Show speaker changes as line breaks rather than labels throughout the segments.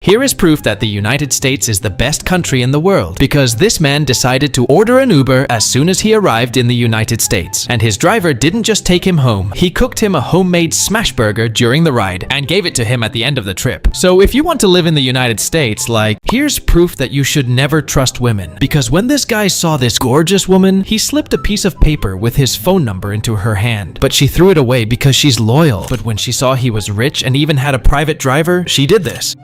Here is proof that the United States is the best country in the world, because this man decided to order an Uber as soon as he arrived in the United States. And his driver didn't just take him home, he cooked him a homemade smash burger during the ride and gave it to him at the end of the trip. So if you want to live in the United States, here's proof that you should never trust women. Because when this guy saw this gorgeous woman, he slipped a piece of paper with his phone number into her hand. But she threw it away because she's loyal. But when she saw he was rich and even had a private driver, she did this.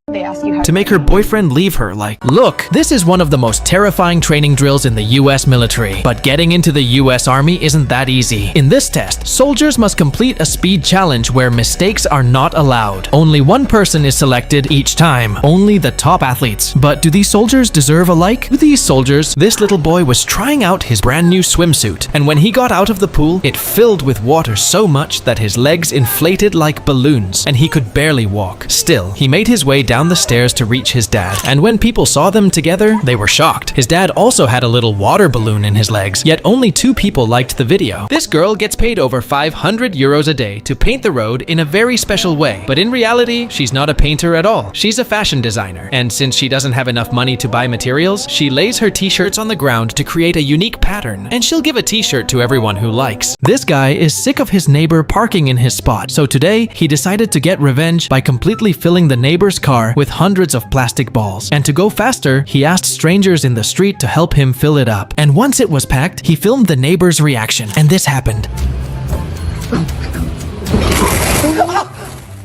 They ask you how
to make her boyfriend leave her. Look, this is one of the most terrifying training drills in the US military, but getting into the US Army isn't that easy. In this test, soldiers must complete a speed challenge where mistakes are not allowed. Only one person is selected each time, only the top athletes. But do these soldiers deserve a like? With these soldiers, this little boy was trying out his brand new swimsuit, and when he got out of the pool, it filled with water so much that his legs inflated like balloons, and he could barely walk. Still, he made his way down the stairs to reach his dad, and when people saw them together, they were shocked. His dad also had a little water balloon in his legs, yet only 2 people liked the video. This girl gets paid over 500 euros a day to paint the road in a very special way, but in reality, she's not a painter at all. She's a fashion designer, and since she doesn't have enough money to buy materials, she lays her t-shirts on the ground to create a unique pattern, and she'll give a t-shirt to everyone who likes. This guy is sick of his neighbor parking in his spot, so today he decided to get revenge by completely filling the neighbor's car with hundreds of plastic balls. And to go faster, he asked strangers in the street to help him fill it up. And once it was packed, he filmed the neighbor's reaction. And this happened.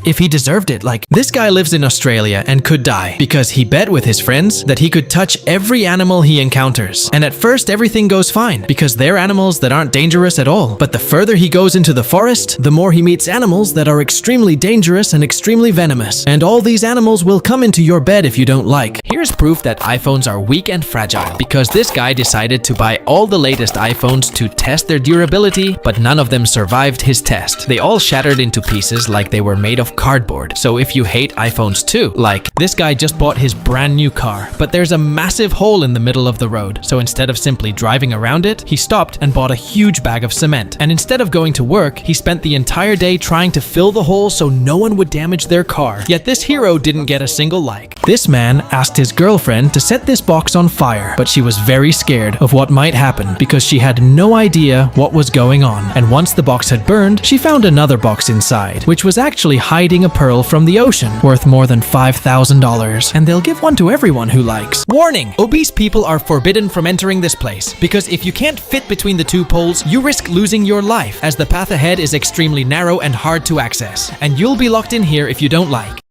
If he deserved it. This guy lives in Australia and could die because he bet with his friends that he could touch every animal he encounters. And at first everything goes fine because they're animals that aren't dangerous at all. But the further he goes into the forest, the more he meets animals that are extremely dangerous and extremely venomous. And all these animals will come into your bed if you don't like. Here's proof that iPhones are weak and fragile, because this guy decided to buy all the latest iPhones to test their durability, but none of them survived his test. They all shattered into pieces like they were made of cardboard. So if you hate iPhones too, this guy just bought his brand new car, but there's a massive hole in the middle of the road. So instead of simply driving around it, he stopped and bought a huge bag of cement. And instead of going to work, he spent the entire day trying to fill the hole so no one would damage their car. Yet this hero didn't get a single like. This man asked his girlfriend to set this box on fire, but she was very scared of what might happen because she had no idea what was going on. And once the box had burned, she found another box inside, which was actually hiding a pearl from the ocean worth more than $5,000, and they'll give one to everyone who likes. Warning! Obese people are forbidden from entering this place, because if you can't fit between the 2 poles, you risk losing your life, as the path ahead is extremely narrow and hard to access, and you'll be locked in here if you don't like.